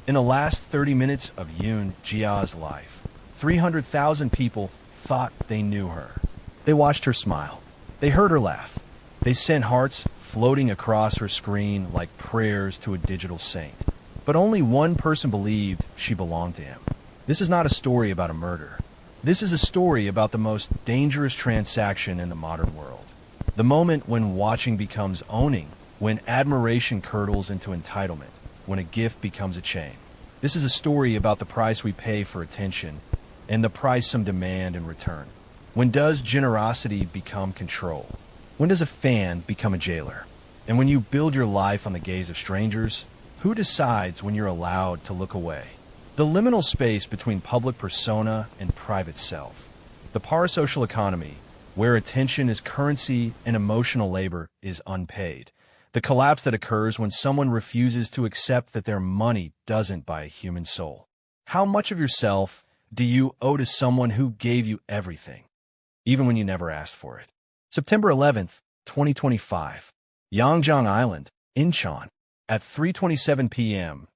In the last 30 minutes of Yoon Ji-ah's life, 300,000 people thought they knew her. They watched her smile. They heard her laugh. They sent hearts floating across her screen like prayers to a digital saint. But only one person believed she belonged to him. This is not a story about a murder. This is a story about the most dangerous transaction in the modern world. The moment when watching becomes owning, when admiration curdles into entitlement, when a gift becomes a chain. This is a story about the price we pay for attention and the price some demand in return. When does generosity become control? When does a fan become a jailer? And when you build your life on the gaze of strangers, who decides when you're allowed to look away? The liminal space between public persona and private self. The parasocial economy, where attention is currency and emotional labor is unpaid. The collapse that occurs when someone refuses to accept that their money doesn't buy a human soul. How much of yourself do you owe to someone who gave you everything, even when you never asked for it? September 11th, 2025. Yangjiang Island, Incheon. At 3:27 p.m.,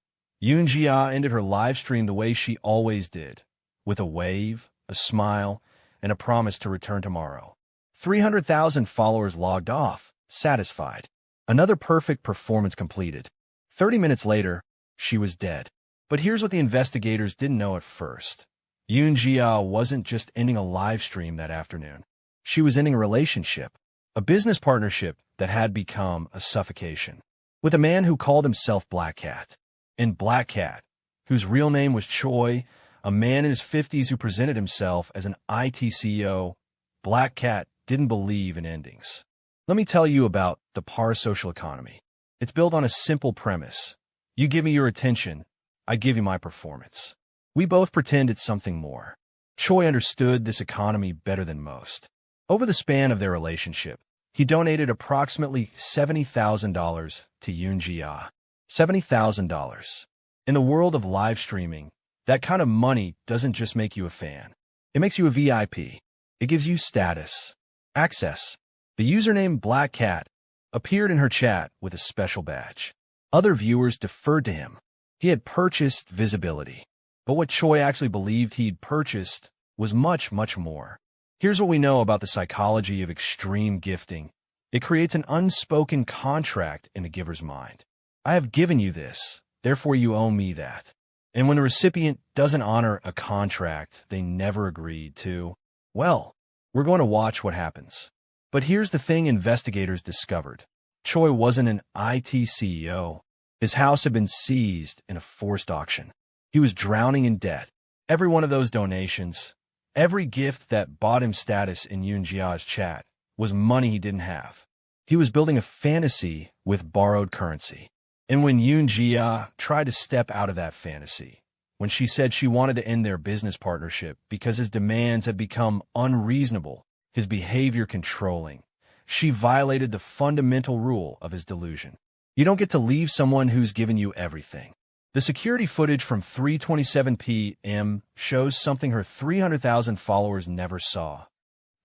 Yoon Ji-ah ended her live stream the way she always did, with a wave, a smile, and a promise to return tomorrow. 300,000 followers logged off, satisfied. Another perfect performance completed. 30 minutes later, she was dead. But here's what the investigators didn't know at first. Yoon Ji-ah wasn't just ending a live stream that afternoon. She was ending a relationship, a business partnership that had become a suffocation, with a man who called himself Black Cat. And Black Cat, whose real name was Choi, a man in his 50s who presented himself as an IT CEO, Black Cat didn't believe in endings. Let me tell you about the parasocial economy. It's built on a simple premise. You give me your attention, I give you my performance. We both pretend it's something more. Choi understood this economy better than most. Over the span of their relationship, he donated approximately $70,000 to Yoon Ji-ah. $70,000. In the world of live streaming, that kind of money doesn't just make you a fan. It makes you a VIP. It gives you status, access. The username Black Cat appeared in her chat with a special badge. Other viewers deferred to him. He had purchased visibility. But what Choi actually believed he'd purchased was much, much more. Here's what we know about the psychology of extreme gifting. It creates an unspoken contract in the giver's mind. I have given you this, therefore you owe me that. And when the recipient doesn't honor a contract they never agreed to, well, we're going to watch what happens. But here's the thing investigators discovered. Choi wasn't an IT CEO. His house had been seized in a forced auction. He was drowning in debt. Every one of those donations, every gift that bought him status in Yoon Ji-ah's chat, was money he didn't have. He was building a fantasy with borrowed currency. And when Yoon Ji-ah tried to step out of that fantasy, when she said she wanted to end their business partnership because his demands had become unreasonable, his behavior controlling, she violated the fundamental rule of his delusion. You don't get to leave someone who's given you everything. The security footage from 3:27 p.m. shows something her 300,000 followers never saw.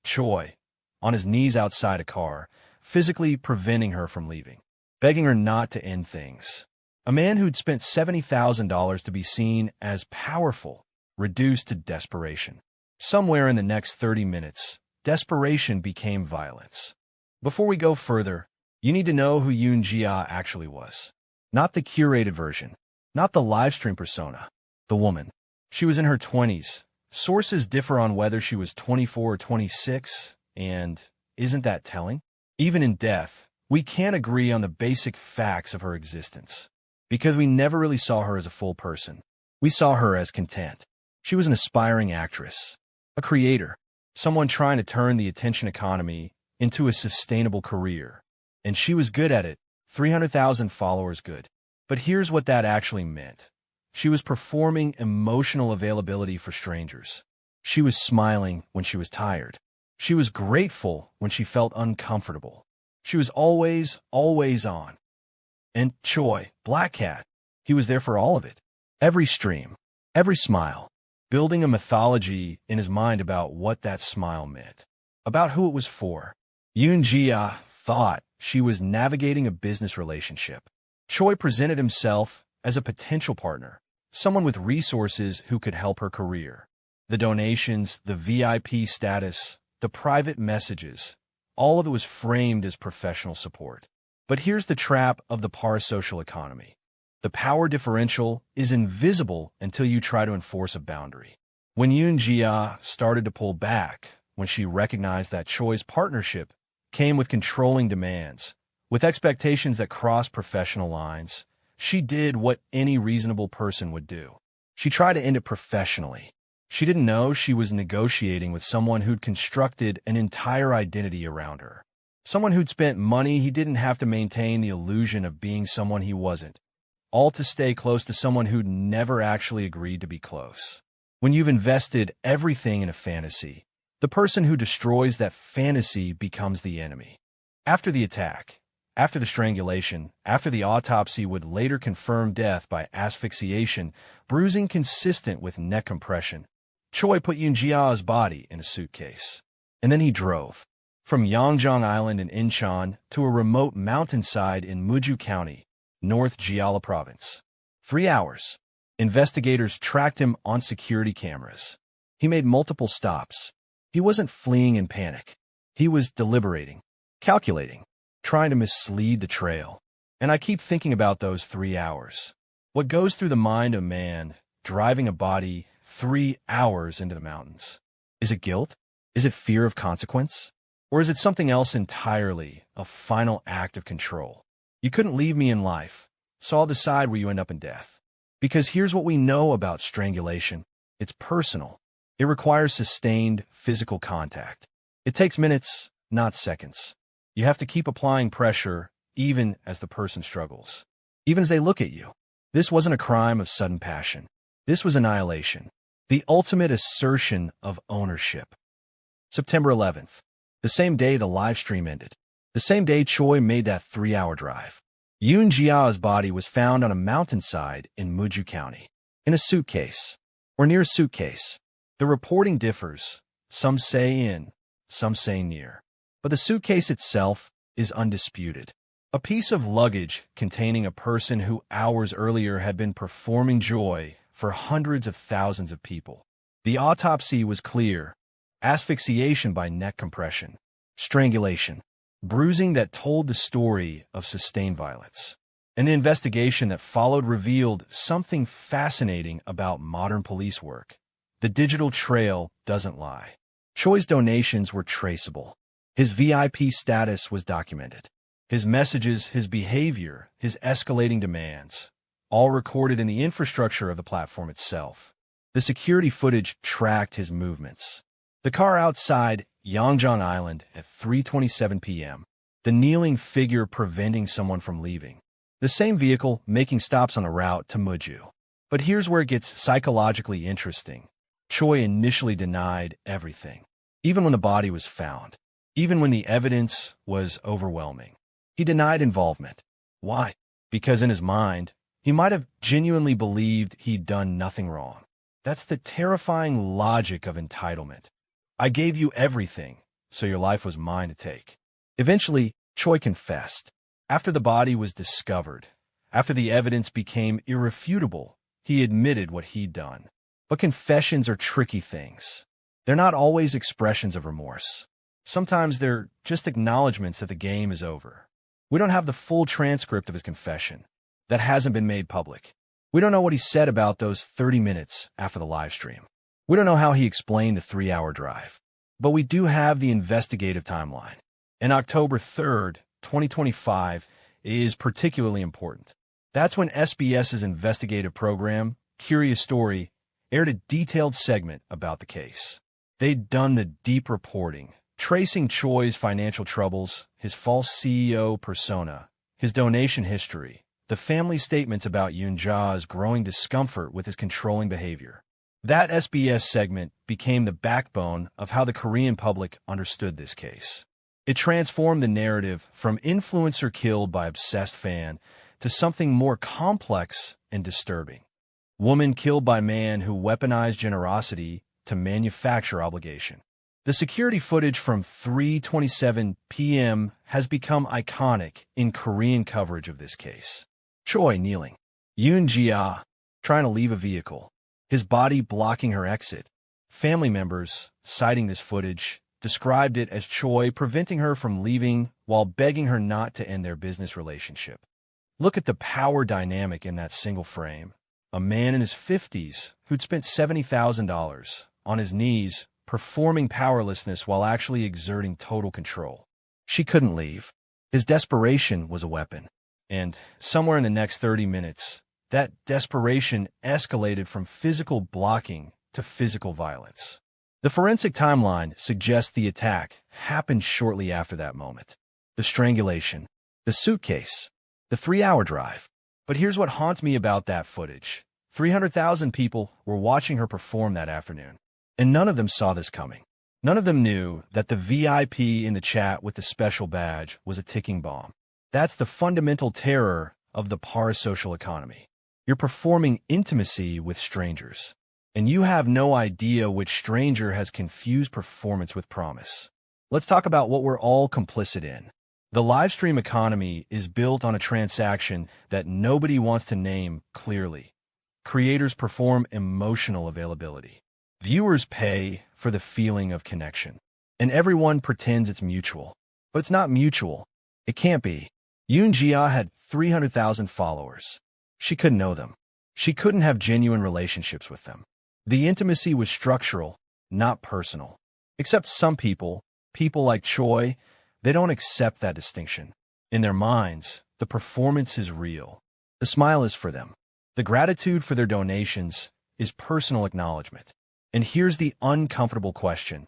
Choi, on his knees outside a car, physically preventing her from leaving, begging her not to end things. A man who'd spent $70,000 to be seen as powerful, reduced to desperation. Somewhere in the next 30 minutes, desperation became violence. Before we go further, you need to know who Yoon Ji-ah actually was. Not the curated version. Not the livestream persona. The woman. She was in her 20s. Sources differ on whether she was 24 or 26, and isn't that telling? Even in death, we can't agree on the basic facts of her existence, because we never really saw her as a full person. We saw her as content. She was an aspiring actress, a creator, someone trying to turn the attention economy into a sustainable career. And she was good at it, 300,000 followers good. But here's what that actually meant. She was performing emotional availability for strangers. She was smiling when she was tired. She was grateful when she felt uncomfortable. She was always on. And Choi, Black Cat, he was there for all of it. Every stream, every smile, building a mythology in his mind about what that smile meant, about who it was for. Yoon Ji-ah thought she was navigating a business relationship. Choi presented himself as a potential partner, someone with resources who could help her career. The donations, the VIP status, the private messages, all of it was framed as professional support. But here's the trap of the parasocial economy. The power differential is invisible until you try to enforce a boundary. When Yoon Ji-ah started to pull back, when she recognized that Choi's partnership came with controlling demands, with expectations that crossed professional lines, she did what any reasonable person would do. She tried to end it professionally. She didn't know she was negotiating with someone who'd constructed an entire identity around her. Someone who'd spent money he didn't have to maintain the illusion of being someone he wasn't, all to stay close to someone who'd never actually agreed to be close. When you've invested everything in a fantasy, the person who destroys that fantasy becomes the enemy. After the attack, after the strangulation, after the autopsy would later confirm death by asphyxiation, bruising consistent with neck compression, Choi put Yoon Ji-ah's body in a suitcase. And then he drove. From Yongjong Island in Incheon to a remote mountainside in Muju County, North Jeolla Province. 3 hours. Investigators tracked him on security cameras. He made multiple stops. He wasn't fleeing in panic. He was deliberating, calculating, trying to mislead the trail. And I keep thinking about those 3 hours. What goes through the mind of a man driving a body 3 hours into the mountains? Is it guilt? Is it fear of consequence? Or is it something else entirely, a final act of control? You couldn't leave me in life, so I'll decide where you end up in death. Because here's what we know about strangulation. It's personal. It requires sustained physical contact. It takes minutes, not seconds. You have to keep applying pressure, even as the person struggles. Even as they look at you. This wasn't a crime of sudden passion. This was annihilation. The ultimate assertion of ownership. September 11th. The same day the live stream ended. The same day Choi made that 3-hour drive. Yoon Ji-ah's body was found on a mountainside in Muju County. In a suitcase. Or near a suitcase. The reporting differs. Some say in, some say near. But the suitcase itself is undisputed. A piece of luggage containing a person who hours earlier had been performing joy for hundreds of thousands of people. The autopsy was clear. Asphyxiation by neck compression. Strangulation. Bruising that told the story of sustained violence. And the investigation that followed revealed something fascinating about modern police work. The digital trail doesn't lie. Choi's donations were traceable. His VIP status was documented. His messages, his behavior, his escalating demands, all recorded in the infrastructure of the platform itself. The security footage tracked his movements. The car outside Yongjong Island at 3:27 p.m. The kneeling figure preventing someone from leaving. The same vehicle making stops on a route to Muju. But here's where it gets psychologically interesting. Choi initially denied everything, even when the body was found, even when the evidence was overwhelming. He denied involvement. Why? Because in his mind, he might have genuinely believed he'd done nothing wrong. That's the terrifying logic of entitlement. I gave you everything, so your life was mine to take. Eventually, Choi confessed. After the body was discovered, after the evidence became irrefutable, he admitted what he'd done. But confessions are tricky things. They're not always expressions of remorse. Sometimes they're just acknowledgments that the game is over. We don't have the full transcript of his confession. That hasn't been made public. We don't know what he said about those 30 minutes after the live stream. We don't know how he explained the 3-hour drive. But we do have the investigative timeline. And October 3rd, 2025 is particularly important. That's when SBS's investigative program, Curious Story, aired a detailed segment about the case. They'd done the deep reporting, tracing Choi's financial troubles, his false CEO persona, his donation history, the family statements about Yoon Ji-ah's growing discomfort with his controlling behavior. That SBS segment became the backbone of how the Korean public understood this case. It transformed the narrative from influencer killed by obsessed fan to something more complex and disturbing. Woman killed by man who weaponized generosity to manufacture obligation. The security footage from 3:27 p.m. has become iconic in Korean coverage of this case. Choi kneeling. Yoon Ji-ah trying to leave a vehicle, his body blocking her exit. Family members, citing this footage, described it as Choi preventing her from leaving while begging her not to end their business relationship. Look at the power dynamic in that single frame. A man in his 50s who'd spent $70,000 on his knees performing powerlessness while actually exerting total control. She couldn't leave. His desperation was a weapon. And somewhere in the next 30 minutes, that desperation escalated from physical blocking to physical violence. The forensic timeline suggests the attack happened shortly after that moment. The strangulation, the suitcase, the 3-hour drive. But here's what haunts me about that footage. 300,000 people were watching her perform that afternoon, and none of them saw this coming. None of them knew that the VIP in the chat with the special badge was a ticking bomb. That's the fundamental terror of the parasocial economy. You're performing intimacy with strangers, and you have no idea which stranger has confused performance with promise. Let's talk about what we're all complicit in. The live stream economy is built on a transaction that nobody wants to name clearly. Creators perform emotional availability. Viewers pay for the feeling of connection. And everyone pretends it's mutual. But it's not mutual. It can't be. Yoon Ji-ah had 300,000 followers. She couldn't know them. She couldn't have genuine relationships with them. The intimacy was structural, not personal. Except some people like Choi, they don't accept that distinction. In their minds, the performance is real. The smile is for them. The gratitude for their donations is personal acknowledgement. And here's the uncomfortable question.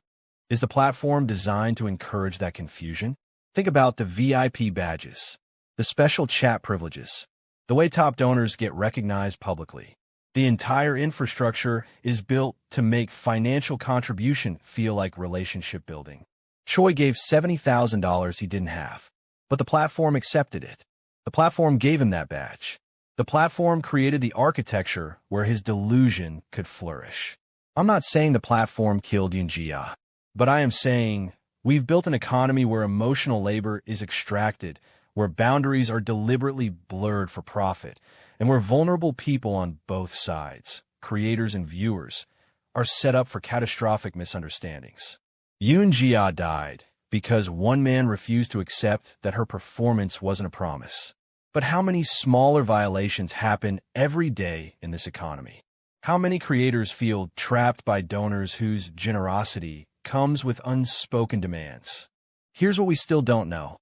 Is the platform designed to encourage that confusion? Think about the VIP badges, the special chat privileges, the way top donors get recognized publicly. The entire infrastructure is built to make financial contribution feel like relationship building. Choi gave $70,000 he didn't have, but the platform accepted it. The platform gave him that badge. The platform created the architecture where his delusion could flourish. I'm not saying the platform killed Yoon Ji-ah, but I am saying we've built an economy where emotional labor is extracted, where boundaries are deliberately blurred for profit, and where vulnerable people on both sides, creators and viewers, are set up for catastrophic misunderstandings. Yoon Ji-ah died because one man refused to accept that her performance wasn't a promise. But how many smaller violations happen every day in this economy? How many creators feel trapped by donors whose generosity comes with unspoken demands? Here's what we still don't know.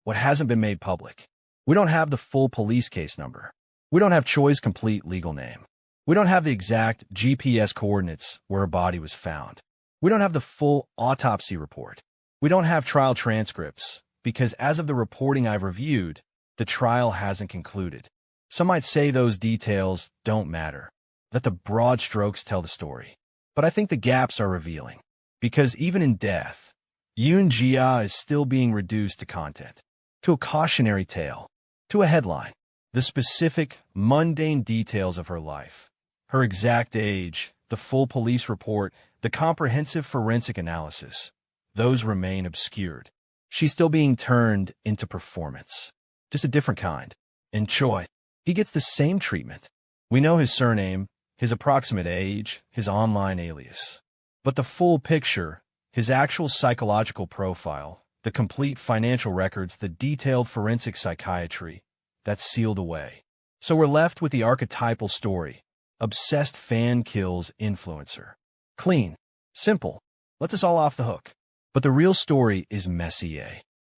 What hasn't been made public. We don't have the full police case number. We don't have Choi's complete legal name. We don't have the exact GPS coordinates where her body was found. We don't have the full autopsy report. We don't have trial transcripts because as of the reporting I've reviewed, the trial hasn't concluded. Some might say those details don't matter. Let the broad strokes tell the story. But I think the gaps are revealing. Because even in death, Yoon Ji-ah is still being reduced to content, to a cautionary tale, to a headline. The specific, mundane details of her life, her exact age, the full police report, the comprehensive forensic analysis, those remain obscured. She's still being turned into performance, just a different kind. And Choi, he gets the same treatment. We know his surname, his approximate age, his online alias. But the full picture, his actual psychological profile, the complete financial records, the detailed forensic psychiatry, that's sealed away. So we're left with the archetypal story. Obsessed fan kills influencer. Clean. Simple. Lets us all off the hook. But the real story is messy.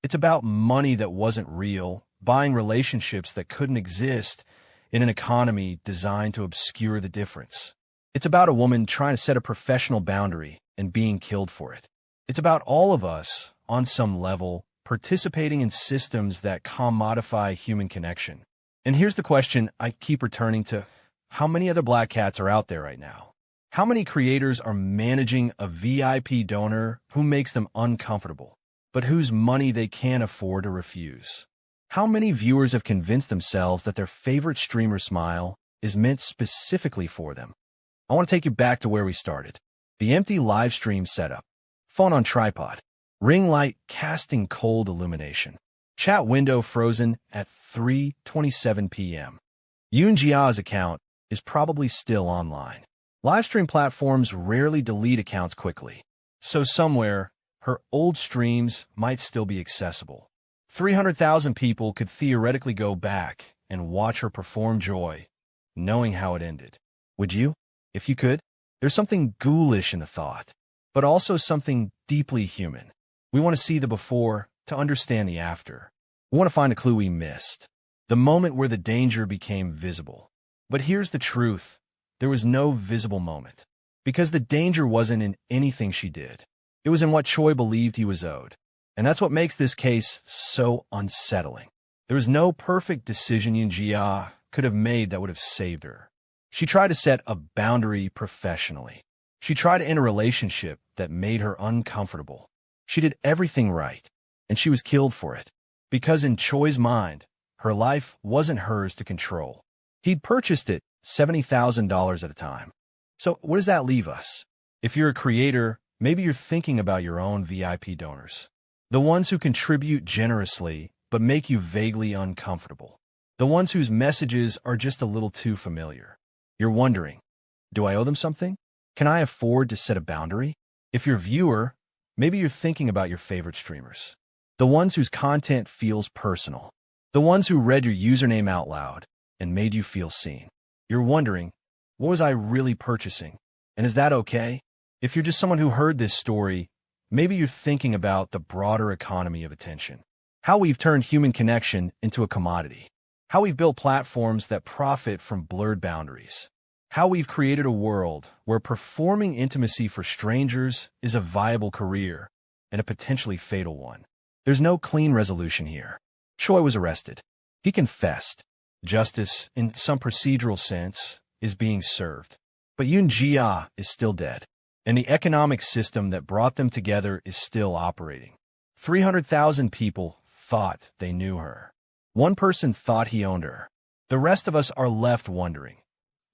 It's about money that wasn't real, buying relationships that couldn't exist in an economy designed to obscure the difference. It's about a woman trying to set a professional boundary and being killed for it. It's about all of us, on some level, participating in systems that commodify human connection. And here's the question I keep returning to. How many other black cats are out there right now? How many creators are managing a VIP donor who makes them uncomfortable, but whose money they can't afford to refuse? How many viewers have convinced themselves that their favorite streamer smile is meant specifically for them? I want to take you back to where we started. The empty live stream setup, phone on tripod, ring light casting cold illumination, chat window frozen at 3:27 p.m. Yoon Ji-ah's account is probably still online. Livestream platforms rarely delete accounts quickly, so somewhere, her old streams might still be accessible. 300,000 people could theoretically go back and watch her perform joy, knowing how it ended. Would you? If you could? There's something ghoulish in the thought, but also something deeply human. We want to see the before to understand the after. We want to find a clue we missed, the moment where the danger became visible. But here's the truth. There was no visible moment, because the danger wasn't in anything she did. It was in what Choi believed he was owed. And that's what makes this case so unsettling. There was no perfect decision Yoon Ji-ah could have made that would have saved her. She tried to set a boundary professionally. She tried to end a relationship that made her uncomfortable. She did everything right, and she was killed for it. Because in Choi's mind, her life wasn't hers to control. He'd purchased it $70,000 at a time. So what does that leave us? If you're a creator, maybe you're thinking about your own VIP donors. The ones who contribute generously but make you vaguely uncomfortable. The ones whose messages are just a little too familiar. You're wondering, do I owe them something? Can I afford to set a boundary? If you're a viewer, maybe you're thinking about your favorite streamers. The ones whose content feels personal. The ones who read your username out loud and made you feel seen. You're wondering, what was I really purchasing? And is that okay? If you're just someone who heard this story, maybe you're thinking about the broader economy of attention. How we've turned human connection into a commodity. How we've built platforms that profit from blurred boundaries. How we've created a world where performing intimacy for strangers is a viable career and a potentially fatal one. There's no clean resolution here. Choi was arrested. He confessed. Justice, in some procedural sense, is being served. But Yoon Ji-ah is still dead, and the economic system that brought them together is still operating. 300,000 people thought they knew her. One person thought he owned her. The rest of us are left wondering,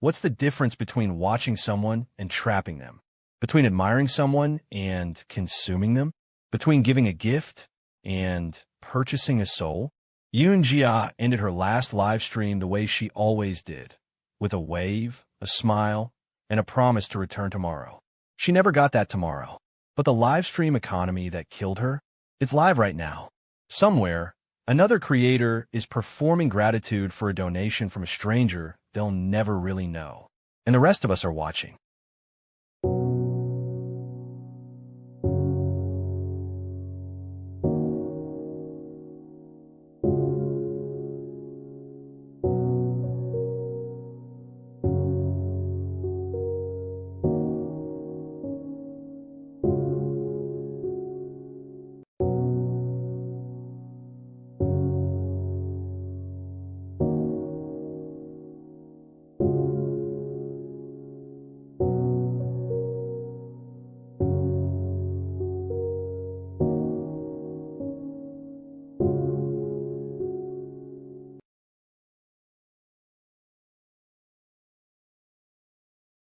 what's the difference between watching someone and trapping them? Between admiring someone and consuming them? Between giving a gift and purchasing a soul? Yoon Ji-ah ended her last live stream the way she always did, with a wave, a smile, and a promise to return tomorrow. She never got that tomorrow. But the live stream economy that killed her, it's live right now. Somewhere, another creator is performing gratitude for a donation from a stranger they'll never really know. And the rest of us are watching.